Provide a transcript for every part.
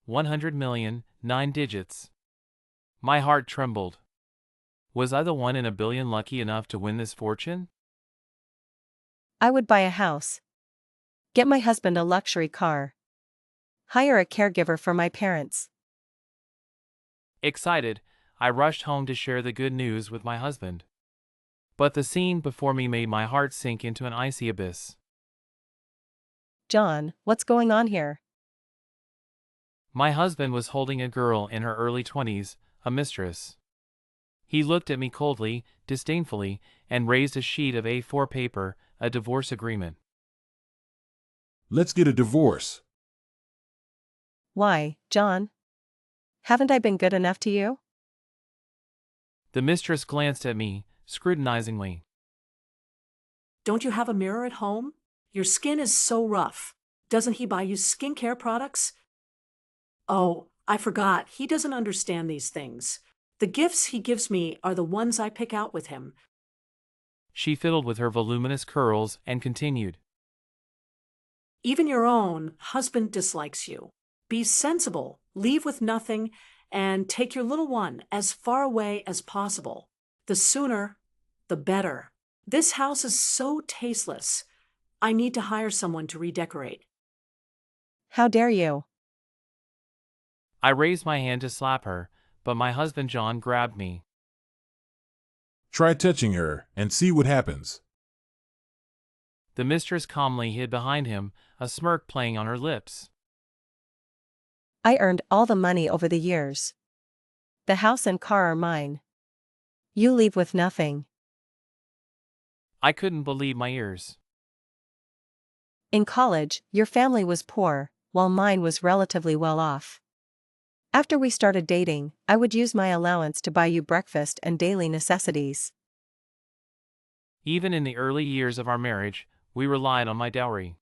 100 million, 9 digits. My heart trembled. Was I the one in a billion lucky enough to win this fortune? I would buy a house. Get my husband a luxury car. Hire a caregiver for my parents. Excited, I rushed home to share the good news with my husband. But the scene before me made my heart sink into an icy abyss. John, what's going on here? My husband was holding a girl in her early 20s, a mistress. He looked at me coldly, disdainfully, and raised a sheet of A4 paper, a divorce agreement. Let's get a divorce. Why, John? Haven't I been good enough to you? The mistress glanced at me, scrutinizingly. Don't you have a mirror at home? Your skin is so rough. Doesn't he buy you skincare products? Oh, I forgot. He doesn't understand these things. The gifts he gives me are the ones I pick out with him. She fiddled with her voluminous curls and continued. Even your own husband dislikes you. Be sensible, leave with nothing, and take your little one as far away as possible. The sooner, the better. This house is so tasteless. I need to hire someone to redecorate. How dare you? I raised my hand to slap her, but my husband John grabbed me. Try touching her and see what happens. The mistress calmly hid behind him, a smirk playing on her lips. I earned all the money over the years. The house and car are mine. You leave with nothing. I couldn't believe my ears. In college, your family was poor, while mine was relatively well off. After we started dating, I would use my allowance to buy you breakfast and daily necessities. Even in the early years of our marriage, we relied on my dowry.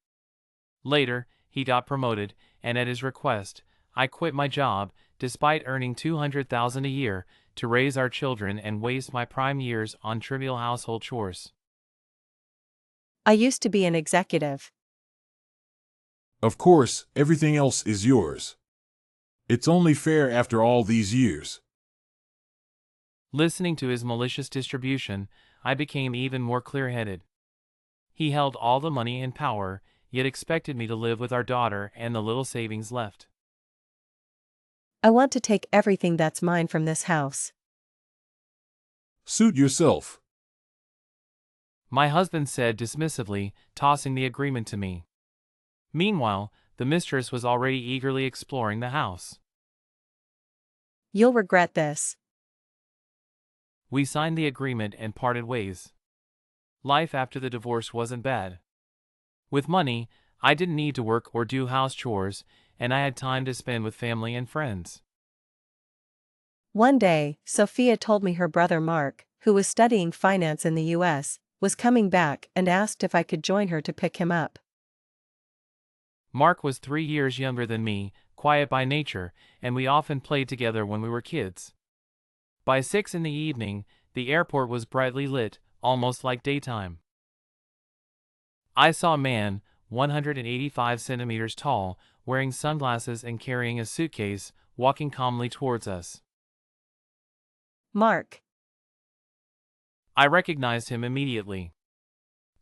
Later, he got promoted, and at his request, I quit my job, despite earning $200,000 a year, to raise our children and waste my prime years on trivial household chores. I used to be an executive. Of course, everything else is yours. It's only fair after all these years. Listening to his malicious distribution, I became even more clear-headed. He held all the money and power, yet expected me to live with our daughter and the little savings left. I want to take everything that's mine from this house. Suit yourself. My husband said dismissively, tossing the agreement to me. Meanwhile, the mistress was already eagerly exploring the house. You'll regret this. We signed the agreement and parted ways. Life after the divorce wasn't bad. With money, I didn't need to work or do house chores, and I had time to spend with family and friends. One day, Sophia told me her brother Mark, who was studying finance in the US, was coming back and asked if I could join her to pick him up. Mark was 3 years younger than me, quiet by nature, and we often played together when we were kids. By 6 in the evening, the airport was brightly lit, almost like daytime. I saw a man, 185 centimeters tall, wearing sunglasses and carrying a suitcase, walking calmly towards us. Mark. I recognized him immediately.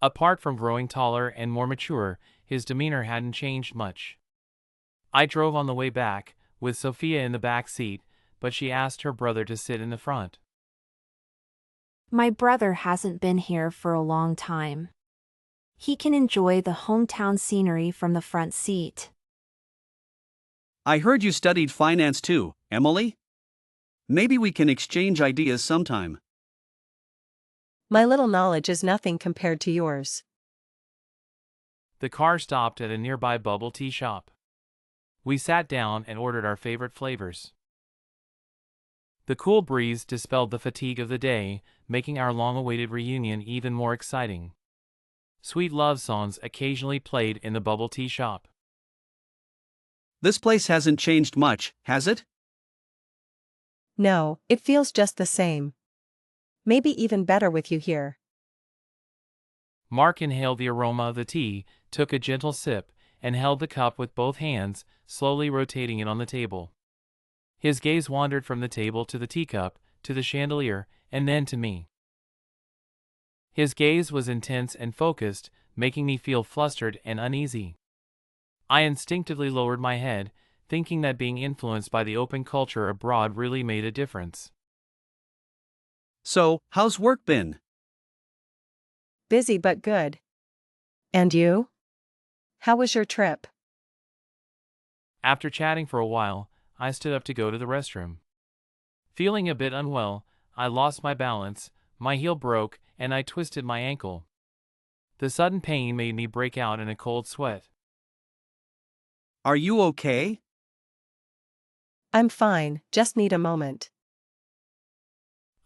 Apart from growing taller and more mature, his demeanor hadn't changed much. I drove on the way back, with Sophia in the back seat, but she asked her brother to sit in the front. My brother hasn't been here for a long time. He can enjoy the hometown scenery from the front seat. I heard you studied finance too, Emily? Maybe we can exchange ideas sometime. My little knowledge is nothing compared to yours. The car stopped at a nearby bubble tea shop. We sat down and ordered our favorite flavors. The cool breeze dispelled the fatigue of the day, making our long-awaited reunion even more exciting. Sweet love songs occasionally played in the bubble tea shop. This place hasn't changed much, has it? No, it feels just the same. Maybe even better with you here. Mark inhaled the aroma of the tea, took a gentle sip, and held the cup with both hands, slowly rotating it on the table. His gaze wandered from the table to the teacup, to the chandelier, and then to me. His gaze was intense and focused, making me feel flustered and uneasy. I instinctively lowered my head, thinking that being influenced by the open culture abroad really made a difference. So, how's work been? Busy but good. And you? How was your trip? After chatting for a while, I stood up to go to the restroom. Feeling a bit unwell, I lost my balance, my heel broke, and I twisted my ankle. The sudden pain made me break out in a cold sweat. Are you okay? I'm fine, just need a moment.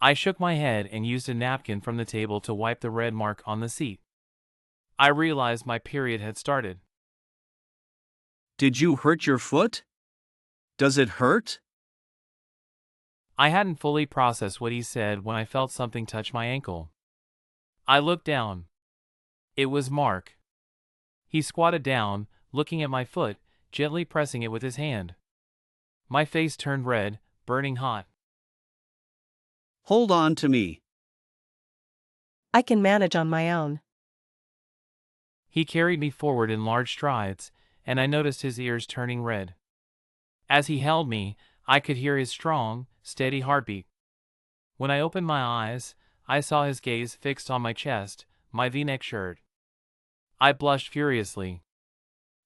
I shook my head and used a napkin from the table to wipe the red mark on the seat. I realized my period had started. Did you hurt your foot? Does it hurt? I hadn't fully processed what he said when I felt something touch my ankle. I looked down. It was Mark. He squatted down, looking at my foot, gently pressing it with his hand. My face turned red, burning hot. Hold on to me. I can manage on my own. He carried me forward in large strides, and I noticed his ears turning red. As he held me, I could hear his strong, steady heartbeat. When I opened my eyes, I saw his gaze fixed on my chest, my V-neck shirt. I blushed furiously.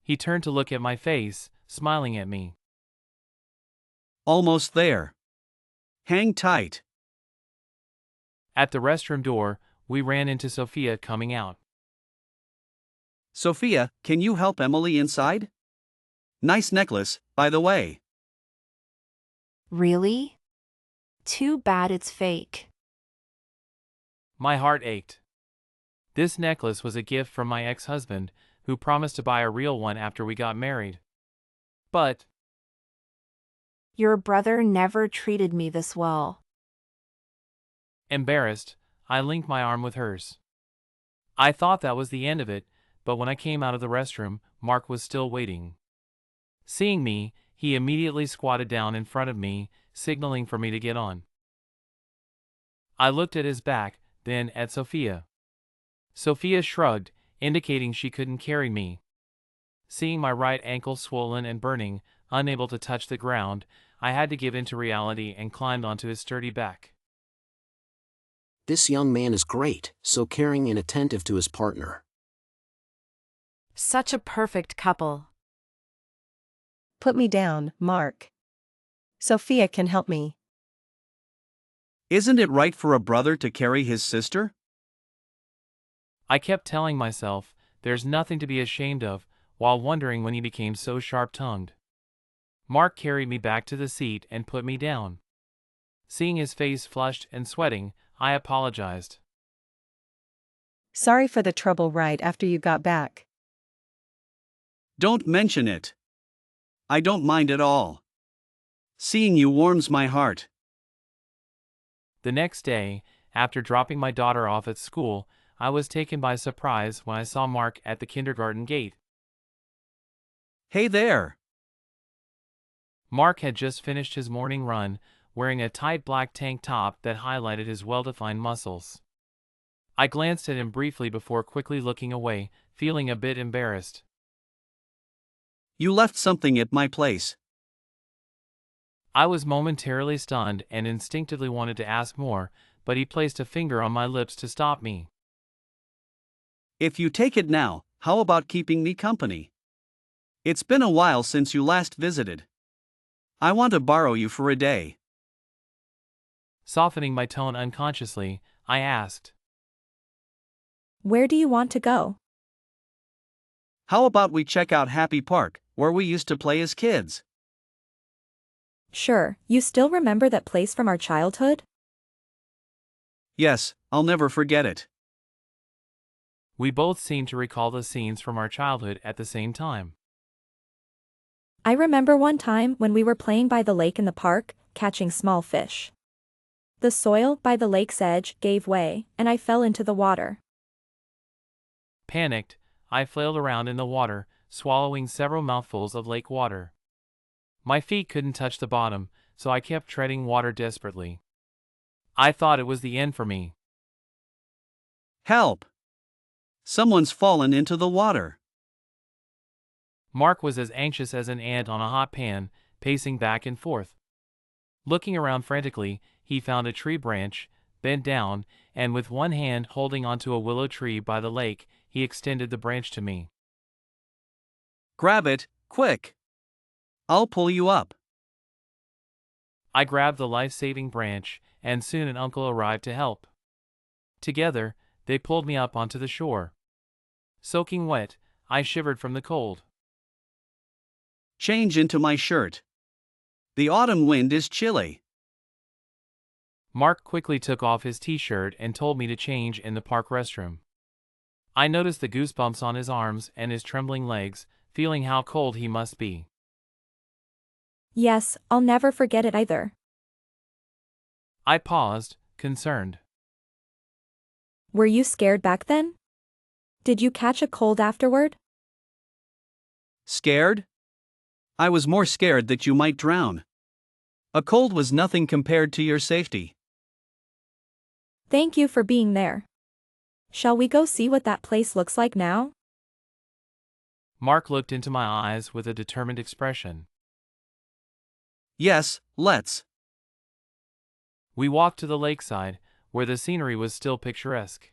He turned to look at my face, smiling at me. Almost there. Hang tight. At the restroom door, we ran into Sophia coming out. Sophia, can you help Emily inside? Nice necklace, by the way. Really? Too bad it's fake. My heart ached. This necklace was a gift from my ex-husband, who promised to buy a real one after we got married. But Your brother never treated me this well. embarrassed, I linked my arm with hers. I thought that was the end of it, but when I came out of the restroom, Mark was still waiting. Seeing me, he immediately squatted down in front of me, signaling for me to get on. I looked at his back, then at Sophia. Sophia shrugged, indicating she couldn't carry me. Seeing my right ankle swollen and burning, unable to touch the ground, I had to give in to reality and climbed onto his sturdy back. This young man is great, so caring and attentive to his partner. Such a perfect couple. Put me down, Mark. Sophia can help me. Isn't it right for a brother to carry his sister? I kept telling myself, there's nothing to be ashamed of, while wondering when he became so sharp-tongued. Mark carried me back to the seat and put me down. Seeing his face flushed and sweating, I apologized. Sorry for the trouble right after you got back. Don't mention it. I don't mind at all. Seeing you warms my heart. The next day, after dropping my daughter off at school, I was taken by surprise when I saw Mark at the kindergarten gate. Hey there. Mark had just finished his morning run, wearing a tight black tank top that highlighted his well-defined muscles. I glanced at him briefly before quickly looking away, feeling a bit embarrassed. You left something at my place. I was momentarily stunned and instinctively wanted to ask more, but he placed a finger on my lips to stop me. If you take it now, how about keeping me company? It's been a while since you last visited. I want to borrow you for a day. Softening my tone unconsciously, I asked, Where do you want to go? How about we check out Happy Park, where we used to play as kids? Sure, you still remember that place from our childhood? Yes, I'll never forget it. We both seemed to recall the scenes from our childhood at the same time. I remember one time when we were playing by the lake in the park, catching small fish. The soil by the lake's edge gave way, and I fell into the water. Panicked, I flailed around in the water, swallowing several mouthfuls of lake water. My feet couldn't touch the bottom, so I kept treading water desperately. I thought it was the end for me. Help! Someone's fallen into the water. Mark was as anxious as an ant on a hot pan, pacing back and forth. Looking around frantically, he found a tree branch, bent down, and with one hand holding onto a willow tree by the lake, he extended the branch to me. Grab it, quick! I'll pull you up. I grabbed the life-saving branch, and soon an uncle arrived to help. Together, they pulled me up onto the shore. Soaking wet, I shivered from the cold. Change into my shirt. The autumn wind is chilly. Mark quickly took off his t-shirt and told me to change in the park restroom. I noticed the goosebumps on his arms and his trembling legs, feeling how cold he must be. Yes, I'll never forget it either. I paused, concerned. Were you scared back then? Did you catch a cold afterward? Scared? I was more scared that you might drown. A cold was nothing compared to your safety. Thank you for being there. Shall we go see what that place looks like now? Mark looked into my eyes with a determined expression. Yes, let's. We walked to the lakeside, where the scenery was still picturesque.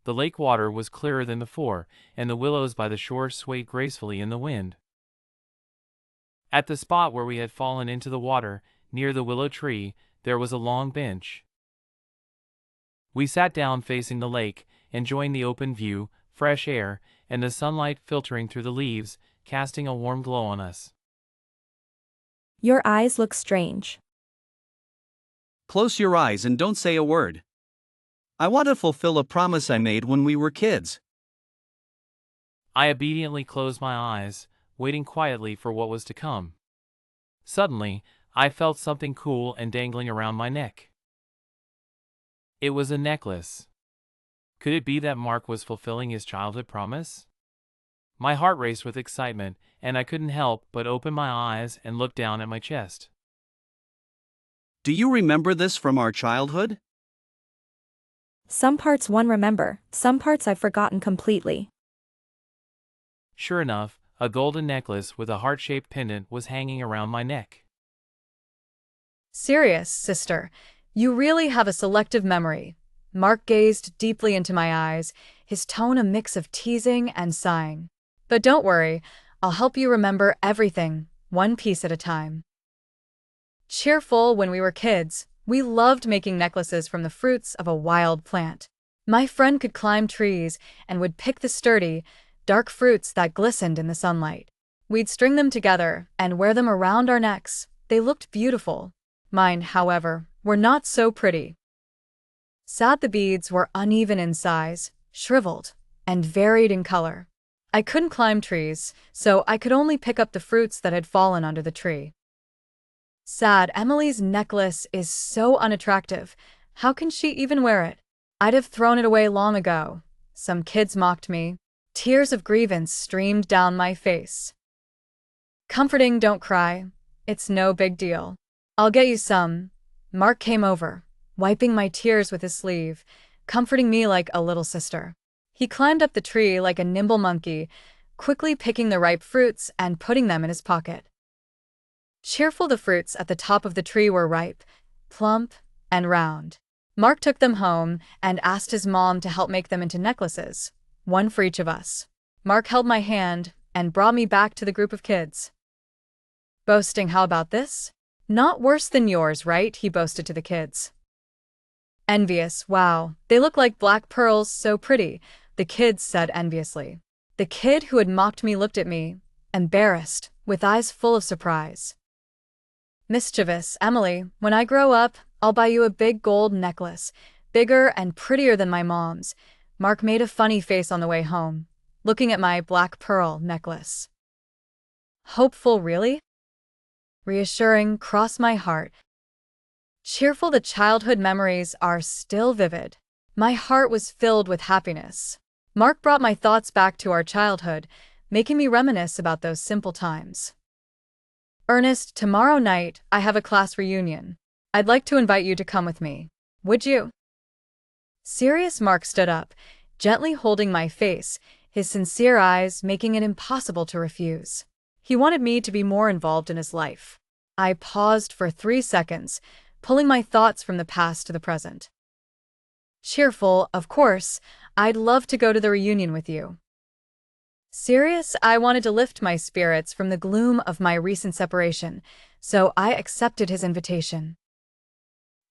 The lake water was clearer than before, and the willows by the shore swayed gracefully in the wind. At the spot where we had fallen into the water, near the willow tree, there was a long bench. We sat down facing the lake, enjoying the open view, fresh air, and the sunlight filtering through the leaves, casting a warm glow on us. Your eyes look strange. Close your eyes and don't say a word. I want to fulfill a promise I made when we were kids. I obediently closed my eyes, waiting quietly for what was to come. Suddenly, I felt something cool and dangling around my neck. It was a necklace. Could it be that Mark was fulfilling his childhood promise? My heart raced with excitement, and I couldn't help but open my eyes and look down at my chest. Do you remember this from our childhood? Some parts one remember, some parts I've forgotten completely. Sure enough, a golden necklace with a heart-shaped pendant was hanging around my neck. Serious, sister. You really have a selective memory. Mark gazed deeply into my eyes, his tone a mix of teasing and sighing. But don't worry, I'll help you remember everything, one piece at a time. Cheerful when we were kids, we loved making necklaces from the fruits of a wild plant. My friend could climb trees and would pick the sturdy, dark fruits that glistened in the sunlight. We'd string them together and wear them around our necks. They looked beautiful. Mine, however, were not so pretty. Sad the beads were uneven in size, shriveled, and varied in color. I couldn't climb trees, so I could only pick up the fruits that had fallen under the tree. Sad Emily's necklace is so unattractive. How can she even wear it? I'd have thrown it away long ago. Some kids mocked me. Tears of grievance streamed down my face. Comforting, don't cry. It's no big deal. I'll get you some. Mark came over, wiping my tears with his sleeve, comforting me like a little sister. He climbed up the tree like a nimble monkey, quickly picking the ripe fruits and putting them in his pocket. Cheerful the fruits at the top of the tree were ripe, plump, and round. Mark took them home and asked his mom to help make them into necklaces, one for each of us. Mark held my hand and brought me back to the group of kids. Boasting, how about this? Not worse than yours, right? He boasted to the kids. Envious, wow, they look like black pearls, so pretty, the kids said enviously. The kid who had mocked me looked at me, embarrassed, with eyes full of surprise. Mischievous, Emily, when I grow up, I'll buy you a big gold necklace, bigger and prettier than my mom's. Mark made a funny face on the way home, looking at my black pearl necklace. Hopeful, really? Reassuring, crossed my heart. Cheerful, the childhood memories are still vivid. My heart was filled with happiness. Mark brought my thoughts back to our childhood, making me reminisce about those simple times. Ernest, tomorrow night, I have a class reunion. I'd like to invite you to come with me. Would you? Serious Mark stood up, gently holding my face, his sincere eyes making it impossible to refuse. He wanted me to be more involved in his life. I paused for 3 seconds, pulling my thoughts from the past to the present. Cheerful, of course, I'd love to go to the reunion with you. Serious, I wanted to lift my spirits from the gloom of my recent separation, so I accepted his invitation.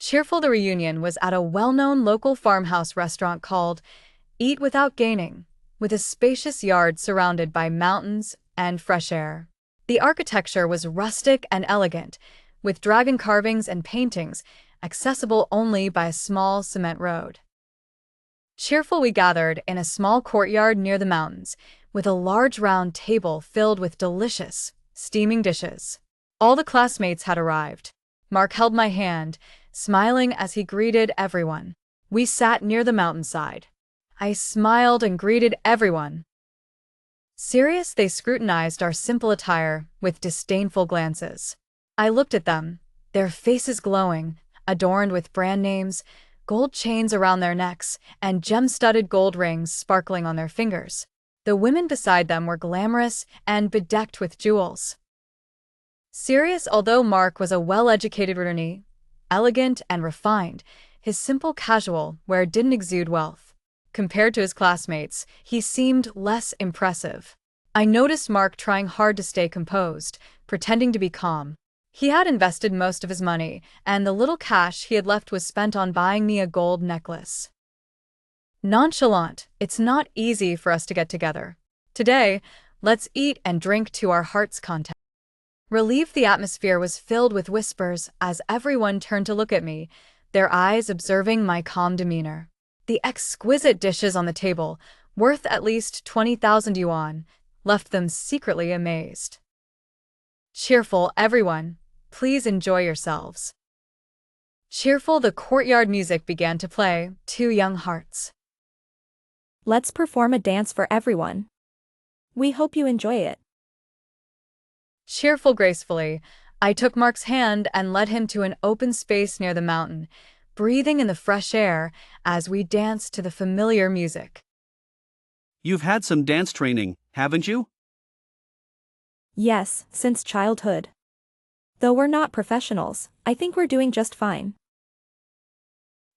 Cheerful, the reunion was at a well-known local farmhouse restaurant called Eat Without Gaining, with a spacious yard surrounded by mountains and fresh air. The architecture was rustic and elegant, with dragon carvings and paintings accessible only by a small cement road. Cheerful, we gathered in a small courtyard near the mountains, with a large round table filled with delicious, steaming dishes. All the classmates had arrived. Mark held my hand, smiling as he greeted everyone. We sat near the mountainside. I smiled and greeted everyone. Serious, they scrutinized our simple attire with disdainful glances. I looked at them, their faces glowing, adorned with brand names, gold chains around their necks, and gem-studded gold rings sparkling on their fingers. The women beside them were glamorous and bedecked with jewels. Serious, although Mark was a well-educated attorney, elegant and refined, his simple casual wear didn't exude wealth. Compared to his classmates, he seemed less impressive. I noticed Mark trying hard to stay composed, pretending to be calm. He had invested most of his money, and the little cash he had left was spent on buying me a gold necklace. Nonchalant, it's not easy for us to get together. Today, let's eat and drink to our heart's content. Relieved, the atmosphere was filled with whispers as everyone turned to look at me, their eyes observing my calm demeanor. The exquisite dishes on the table, worth at least 20,000 yuan, left them secretly amazed. Cheerful, everyone, please enjoy yourselves. Cheerful, the courtyard music began to play, Two Young Hearts. Let's perform a dance for everyone. We hope you enjoy it. Cheerful, gracefully, I took Mark's hand and led him to an open space near the mountain, breathing in the fresh air as we danced to the familiar music. You've had some dance training, haven't you? Yes, since childhood. Though we're not professionals, I think we're doing just fine.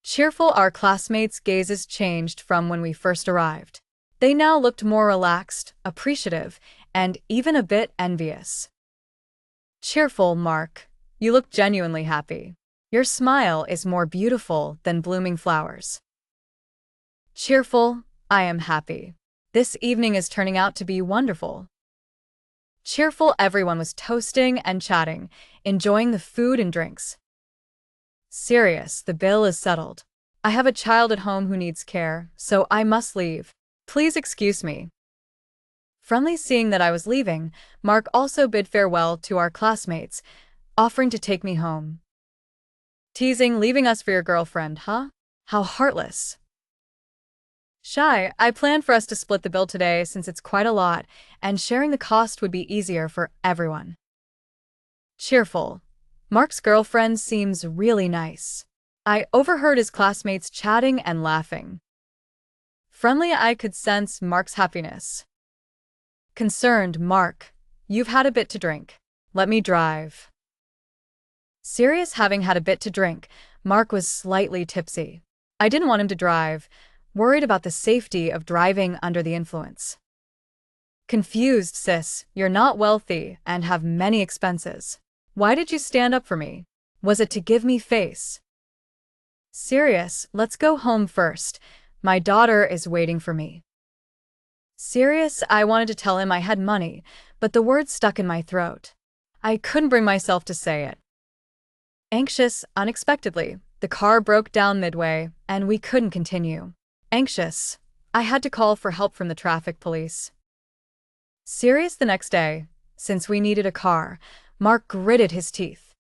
Cheerful, our classmates' gazes changed from when we first arrived. They now looked more relaxed, appreciative, and even a bit envious. Cheerful, Mark, you look genuinely happy. Your smile is more beautiful than blooming flowers. Cheerful, I am happy. This evening is turning out to be wonderful. Cheerful, everyone was toasting and chatting, enjoying the food and drinks. Serious, the bill is settled. I have a child at home who needs care, so I must leave. Please excuse me. Friendly, seeing that I was leaving, Mark also bid farewell to our classmates, offering to take me home. Teasing, leaving us for your girlfriend, huh? How heartless. Shy, I planned for us to split the bill today since it's quite a lot, and sharing the cost would be easier for everyone. Cheerful, Mark's girlfriend seems really nice. I overheard his classmates chatting and laughing. Friendly, I could sense Mark's happiness. Concerned, Mark, you've had a bit to drink. Let me drive. Serious, having had a bit to drink, Mark was slightly tipsy. I didn't want him to drive, worried about the safety of driving under the influence. Confused, sis, you're not wealthy and have many expenses. Why did you stand up for me? Was it to give me face? Serious, let's go home first. My daughter is waiting for me. Serious, I wanted to tell him I had money, but the words stuck in my throat. I couldn't bring myself to say it. Anxious, unexpectedly, the car broke down midway, and we couldn't continue. Anxious, I had to call for help from the traffic police. Serious, the next day, since we needed a car, Mark gritted his teeth.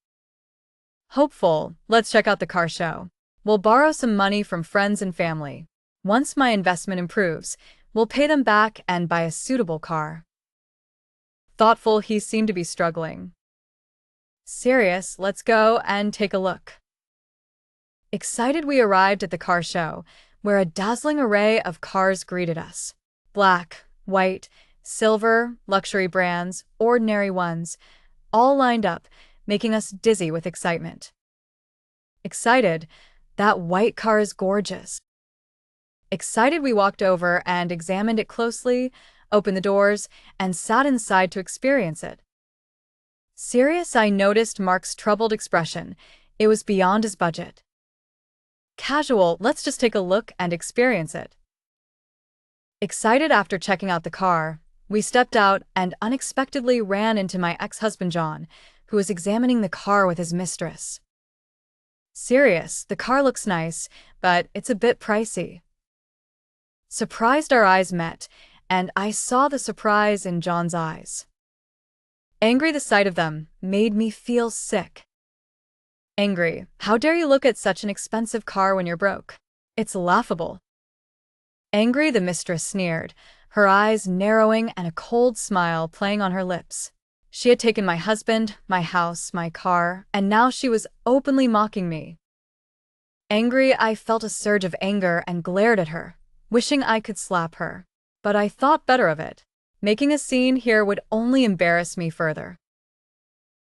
Hopeful, let's check out the car show. We'll borrow some money from friends and family. Once my investment improves, we'll pay them back and buy a suitable car. Thoughtful, he seemed to be struggling. Serious, let's go and take a look. Excited, we arrived at the car show, where a dazzling array of cars greeted us. Black, white, silver, luxury brands, ordinary ones, all lined up, making us dizzy with excitement. Excited, that white car is gorgeous. Excited, we walked over and examined it closely, opened the doors, and sat inside to experience it. Serious, I noticed Mark's troubled expression. It was beyond his budget. Casual, let's just take a look and experience it. Excited, after checking out the car, we stepped out and unexpectedly ran into my ex-husband John, who was examining the car with his mistress. Serious, the car looks nice, but it's a bit pricey. Surprised, our eyes met, and I saw the surprise in John's eyes. Angry, the sight of them made me feel sick. Angry, how dare you look at such an expensive car when you're broke? It's laughable. Angry, the mistress sneered, her eyes narrowing and a cold smile playing on her lips. She had taken my husband, my house, my car, and now she was openly mocking me. Angry, I felt a surge of anger and glared at her, wishing I could slap her. But I thought better of it. Making a scene here would only embarrass me further.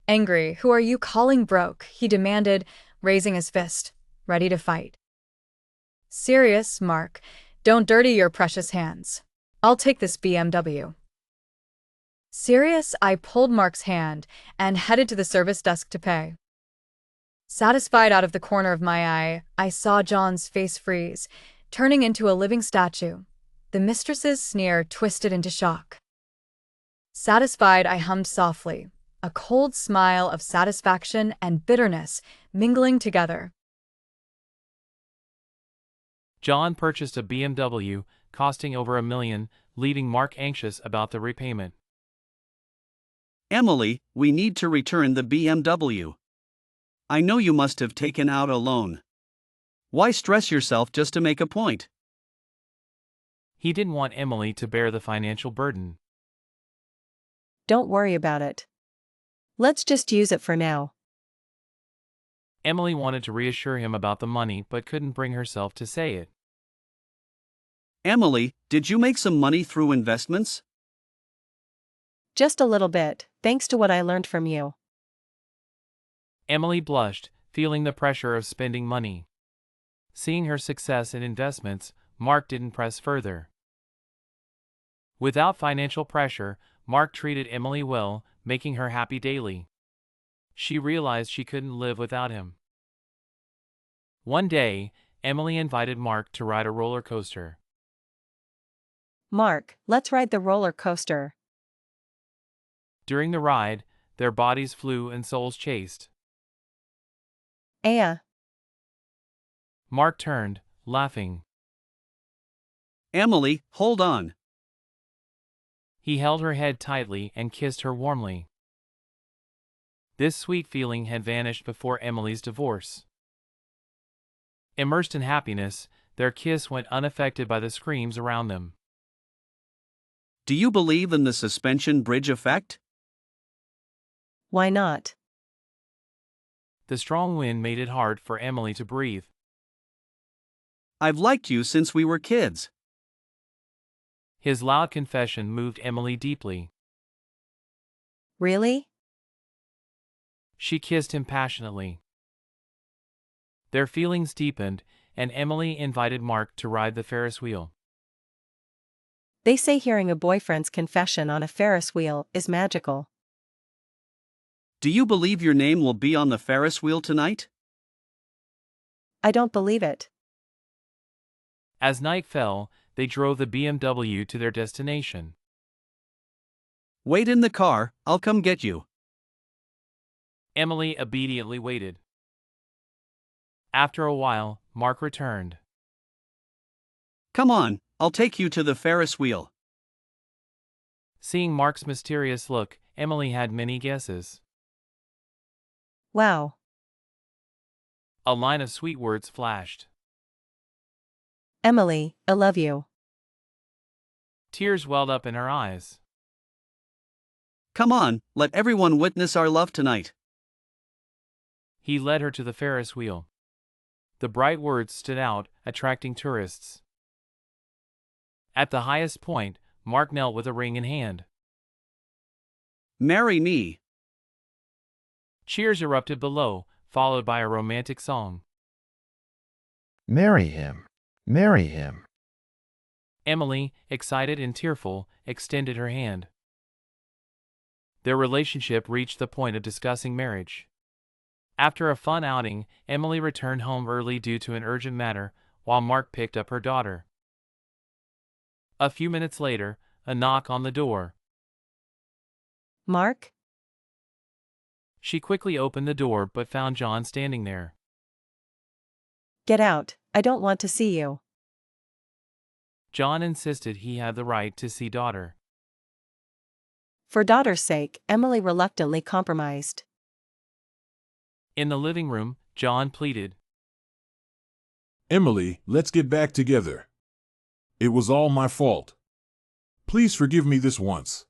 Angry, who are you calling broke? He demanded, raising his fist, ready to fight. Serious, Mark, don't dirty your precious hands. I'll take this BMW. Serious, I pulled Mark's hand and headed to the service desk to pay. Satisfied, out of the corner of my eye, I saw John's face freeze, turning into a living statue. The mistress's sneer twisted into shock. Satisfied, I hummed softly, a cold smile of satisfaction and bitterness mingling together. John purchased a BMW, costing over $1 million, leaving Mark anxious about the repayment. Emily, we need to return the BMW. I know you must have taken out a loan. Why stress yourself just to make a point? He didn't want Emily to bear the financial burden. Don't worry about it. Let's just use it for now. Emily wanted to reassure him about the money but couldn't bring herself to say it. Emily, did you make some money through investments? Just a little bit, thanks to what I learned from you. Emily blushed, feeling the pressure of spending money. Seeing her success in investments, Mark didn't press further. Without financial pressure, Mark treated Emily well, making her happy daily. She realized she couldn't live without him. One day, Emily invited Mark to ride a roller coaster. Mark, let's ride the roller coaster. During the ride, their bodies flew and souls chased. Mark turned, laughing. Emily, hold on. He held her head tightly and kissed her warmly. This sweet feeling had vanished before Emily's divorce. Immersed in happiness, their kiss went unaffected by the screams around them. Do you believe in the suspension bridge effect? Why not? The strong wind made it hard for Emily to breathe. I've liked you since we were kids. His loud confession moved Emily deeply. Really? She kissed him passionately. Their feelings deepened, and Emily invited Mark to ride the Ferris wheel. They say hearing a boyfriend's confession on a Ferris wheel is magical. Do you believe your name will be on the Ferris wheel tonight? I don't believe it. As night fell, they drove the BMW to their destination. Wait in the car, I'll come get you. Emily obediently waited. After a while, Mark returned. Come on, I'll take you to the Ferris wheel. Seeing Mark's mysterious look, Emily had many guesses. Wow. A line of sweet words flashed. Emily, I love you. Tears welled up in her eyes. Come on, let everyone witness our love tonight. He led her to the Ferris wheel. The bright words stood out, attracting tourists. At the highest point, Mark knelt with a ring in hand. Marry me. Cheers erupted below, followed by a romantic song. Marry him. Marry him. Emily, excited and tearful, extended her hand. Their relationship reached the point of discussing marriage. After a fun outing, Emily returned home early due to an urgent matter, while Mark picked up her daughter. A few minutes later, a knock on the door. Mark? She quickly opened the door but found John standing there. Get out, I don't want to see you. John insisted he had the right to see daughter. For daughter's sake, Emily reluctantly compromised. In the living room, John pleaded. Emily, let's get back together. It was all my fault. Please forgive me this once.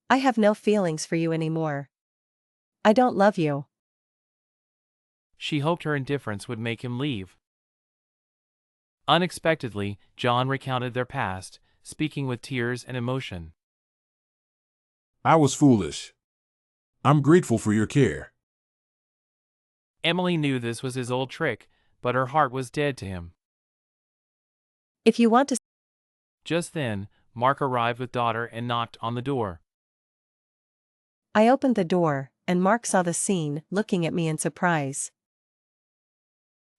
I have no feelings for you anymore. I don't love you. She hoped her indifference would make him leave. Unexpectedly, John recounted their past, speaking with tears and emotion. I was foolish. I'm grateful for your care. Emily knew this was his old trick, but her heart was dead to him. If you want to. Just then, Mark arrived with daughter and knocked on the door. I opened the door, and Mark saw the scene, looking at me in surprise.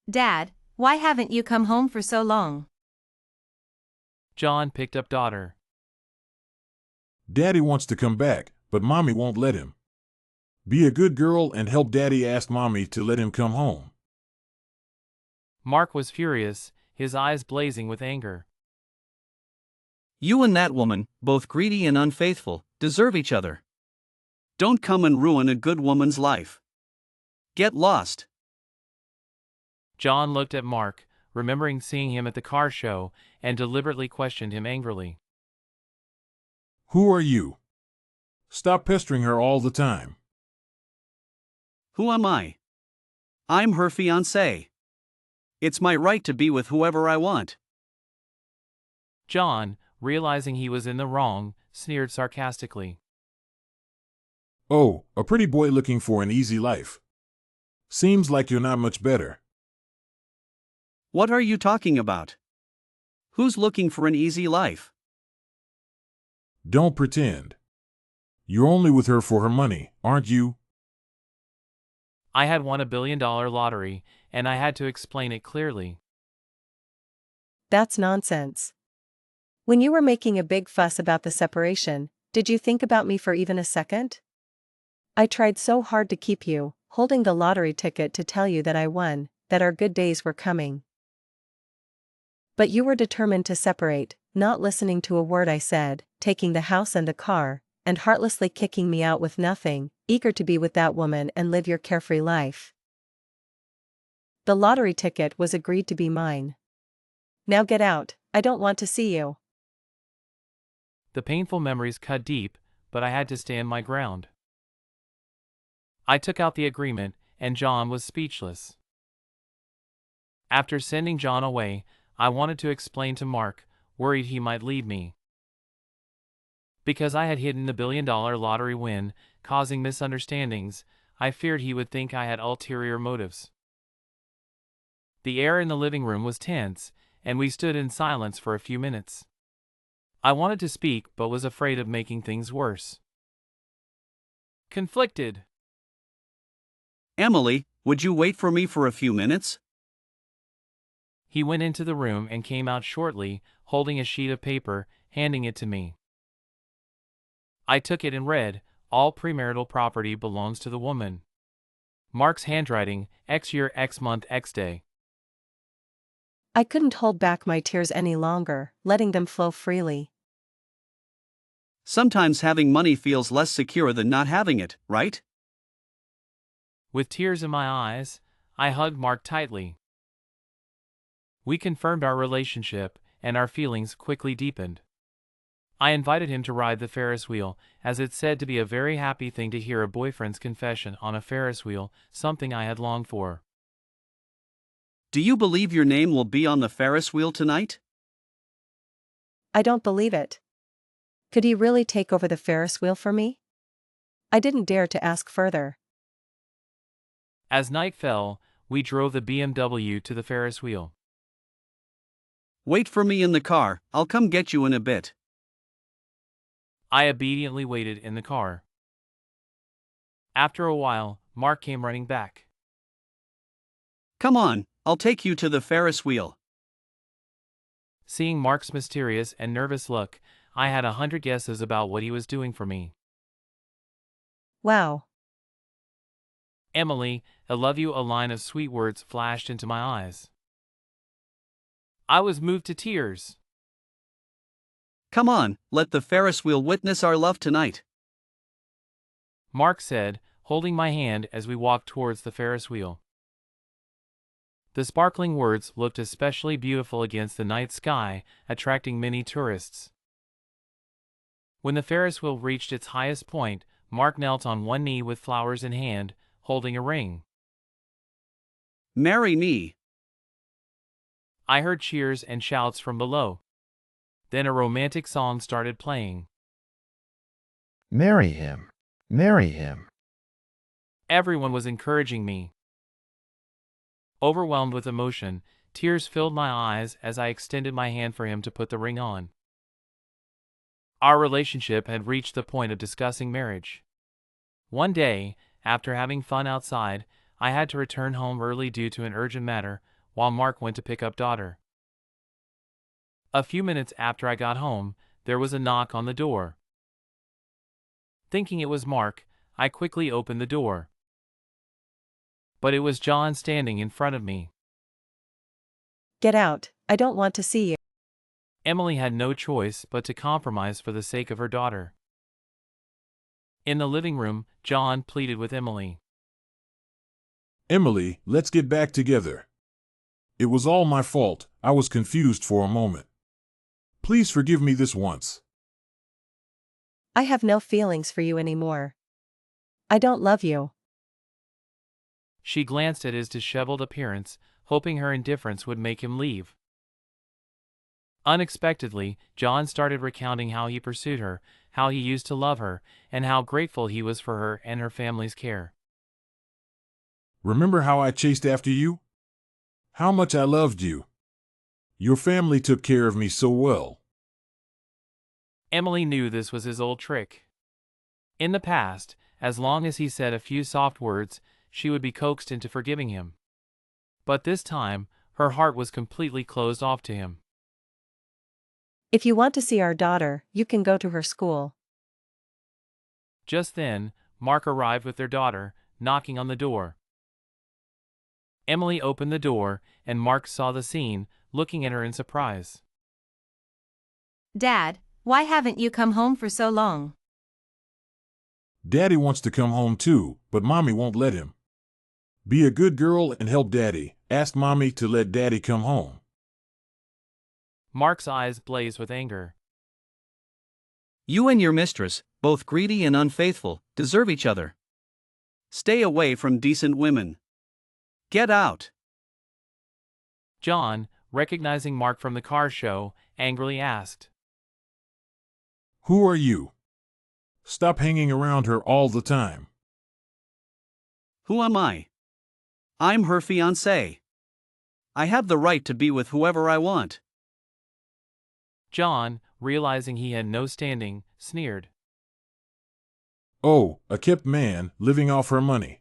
Dad, why haven't you come home for so long? John picked up daughter. Daddy wants to come back, but Mommy won't let him. Be a good girl and help Daddy ask Mommy to let him come home. Mark was furious, his eyes blazing with anger. You and that woman, both greedy and unfaithful, deserve each other. Don't come and ruin a good woman's life. Get lost. John looked at Mark, remembering seeing him at the car show, and deliberately questioned him angrily. Who are you? Stop pestering her all the time. Who am I? I'm her fiancé. It's my right to be with whoever I want. John, realizing he was in the wrong, sneered sarcastically. Oh, a pretty boy looking for an easy life. Seems like you're not much better. What are you talking about? Who's looking for an easy life? Don't pretend. You're only with her for her money, aren't you? I had won $1 billion lottery, and I had to explain it clearly. That's nonsense. When you were making a big fuss about the separation, did you think about me for even a second? I tried so hard to keep you, holding the lottery ticket to tell you that I won, that our good days were coming. But you were determined to separate, not listening to a word I said, taking the house and the car, and heartlessly kicking me out with nothing, eager to be with that woman and live your carefree life. The lottery ticket was agreed to be mine. Now get out, I don't want to see you. The painful memories cut deep, but I had to stand my ground. I took out the agreement, and John was speechless. After sending John away, I wanted to explain to Mark, worried he might leave me. Because I had hidden the $1 billion lottery win, causing misunderstandings, I feared he would think I had ulterior motives. The air in the living room was tense, and we stood in silence for a few minutes. I wanted to speak but was afraid of making things worse. Conflicted. Emily, would you wait for me for a few minutes? He went into the room and came out shortly, holding a sheet of paper, handing it to me. I took it and read, all premarital property belongs to the woman. Mark's handwriting, X year, X month, X day. I couldn't hold back my tears any longer, letting them flow freely. Sometimes having money feels less secure than not having it, right? With tears in my eyes, I hugged Mark tightly. We confirmed our relationship, and our feelings quickly deepened. I invited him to ride the Ferris wheel, as it's said to be a very happy thing to hear a boyfriend's confession on a Ferris wheel, something I had longed for. Do you believe your name will be on the Ferris wheel tonight? I don't believe it. Could he really take over the Ferris wheel for me? I didn't dare to ask further. As night fell, we drove the BMW to the Ferris wheel. Wait for me in the car, I'll come get you in a bit. I obediently waited in the car. After a while, Mark came running back. Come on, I'll take you to the Ferris wheel. Seeing Mark's mysterious and nervous look, I had 100 guesses about what he was doing for me. Wow. Emily, I love you. A line of sweet words flashed into my eyes. I was moved to tears. Come on, let the Ferris wheel witness our love tonight. Mark said, holding my hand as we walked towards the Ferris wheel. The sparkling words looked especially beautiful against the night sky, attracting many tourists. When the Ferris wheel reached its highest point, Mark knelt on one knee with flowers in hand, holding a ring. Marry me. I heard cheers and shouts from below. Then a romantic song started playing. Marry him. Marry him. Everyone was encouraging me. Overwhelmed with emotion, tears filled my eyes as I extended my hand for him to put the ring on. Our relationship had reached the point of discussing marriage. One day, after having fun outside, I had to return home early due to an urgent matter, while Mark went to pick up daughter. A few minutes after I got home, there was a knock on the door. Thinking it was Mark, I quickly opened the door. But it was John standing in front of me. Get out, I don't want to see you. Emily had no choice but to compromise for the sake of her daughter. In the living room, John pleaded with Emily. Emily, let's get back together. It was all my fault, I was confused for a moment. Please forgive me this once. I have no feelings for you anymore. I don't love you. She glanced at his disheveled appearance, hoping her indifference would make him leave. Unexpectedly, John started recounting how he pursued her, how he used to love her, and how grateful he was for her and her family's care. Remember how I chased after you? How much I loved you. Your family took care of me so well. Emily knew this was his old trick. In the past, as long as he said a few soft words, she would be coaxed into forgiving him. But this time, her heart was completely closed off to him. If you want to see our daughter, you can go to her school. Just then, Mark arrived with their daughter, knocking on the door. Emily opened the door, and Mark saw the scene, looking at her in surprise. Dad, why haven't you come home for so long? Daddy wants to come home too, but Mommy won't let him. Be a good girl and help Daddy. Ask Mommy to let Daddy come home. Mark's eyes blazed with anger. You and your mistress, both greedy and unfaithful, deserve each other. Stay away from decent women. Get out. John, recognizing Mark from the car show, angrily asked, Who are you? Stop hanging around her all the time. Who am I? I'm her fiancé. I have the right to be with whoever I want. John, realizing he had no standing, sneered. Oh, a kept man, living off her money.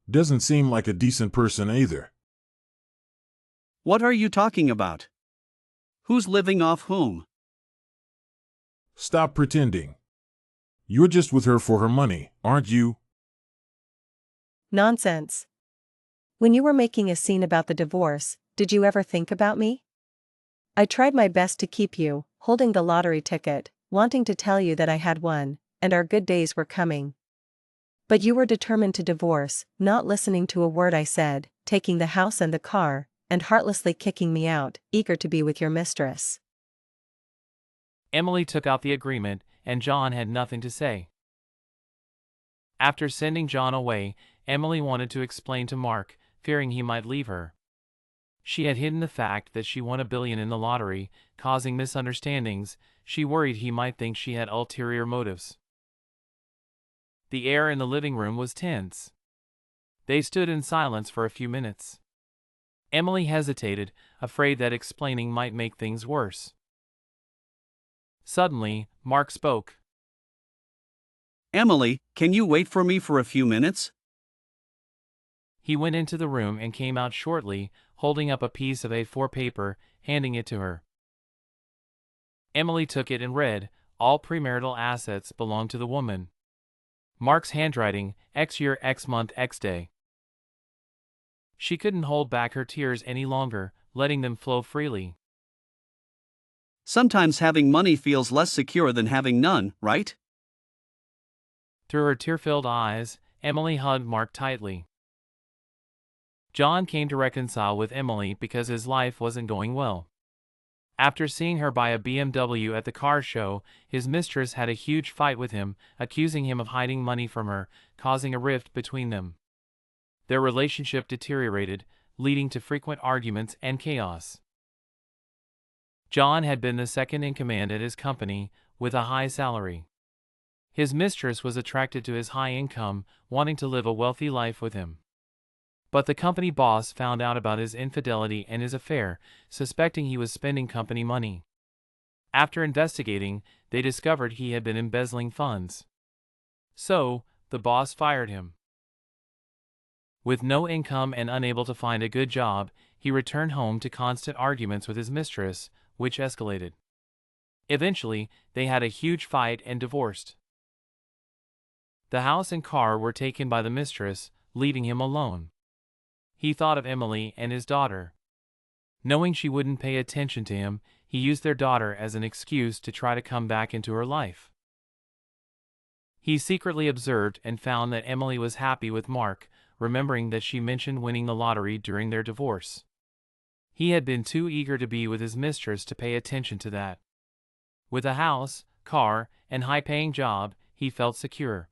Doesn't seem like a decent person either. What are you talking about? Who's living off whom? Stop pretending. You're just with her for her money, aren't you? Nonsense. When you were making a scene about the divorce, did you ever think about me? I tried my best to keep you, holding the lottery ticket, wanting to tell you that I had won, and our good days were coming. But you were determined to divorce, not listening to a word I said, taking the house and the car, and heartlessly kicking me out, eager to be with your mistress. Emily took out the agreement, and John had nothing to say. After sending John away, Emily wanted to explain to Mark, fearing he might leave her. She had hidden the fact that she won $1 billion in the lottery, causing misunderstandings. She worried he might think she had ulterior motives. The air in the living room was tense. They stood in silence for a few minutes. Emily hesitated, afraid that explaining might make things worse. Suddenly, Mark spoke. Emily, can you wait for me for a few minutes? He went into the room and came out shortly, holding up a piece of A4 paper, handing it to her. Emily took it and read, "All premarital assets belong to the woman. Mark's handwriting, X year, X month, X day." She couldn't hold back her tears any longer, letting them flow freely. Sometimes having money feels less secure than having none, right? Through her tear-filled eyes, Emily hugged Mark tightly. John came to reconcile with Emily because his life wasn't going well. After seeing her buy a BMW at the car show, his mistress had a huge fight with him, accusing him of hiding money from her, causing a rift between them. Their relationship deteriorated, leading to frequent arguments and chaos. John had been the second in command at his company, with a high salary. His mistress was attracted to his high income, wanting to live a wealthy life with him. But the company boss found out about his infidelity and his affair, suspecting he was spending company money. After investigating, they discovered he had been embezzling funds. So, the boss fired him. With no income and unable to find a good job, he returned home to constant arguments with his mistress, which escalated. Eventually, they had a huge fight and divorced. The house and car were taken by the mistress, leaving him alone. He thought of Emily and his daughter. Knowing she wouldn't pay attention to him, he used their daughter as an excuse to try to come back into her life. He secretly observed and found that Emily was happy with Mark, remembering that she mentioned winning the lottery during their divorce. He had been too eager to be with his mistress to pay attention to that. With a house, car, and high-paying job, he felt secure.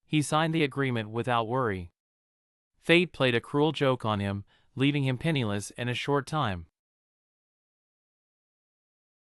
He signed the agreement without worry. Fate played a cruel joke on him, leaving him penniless in a short time.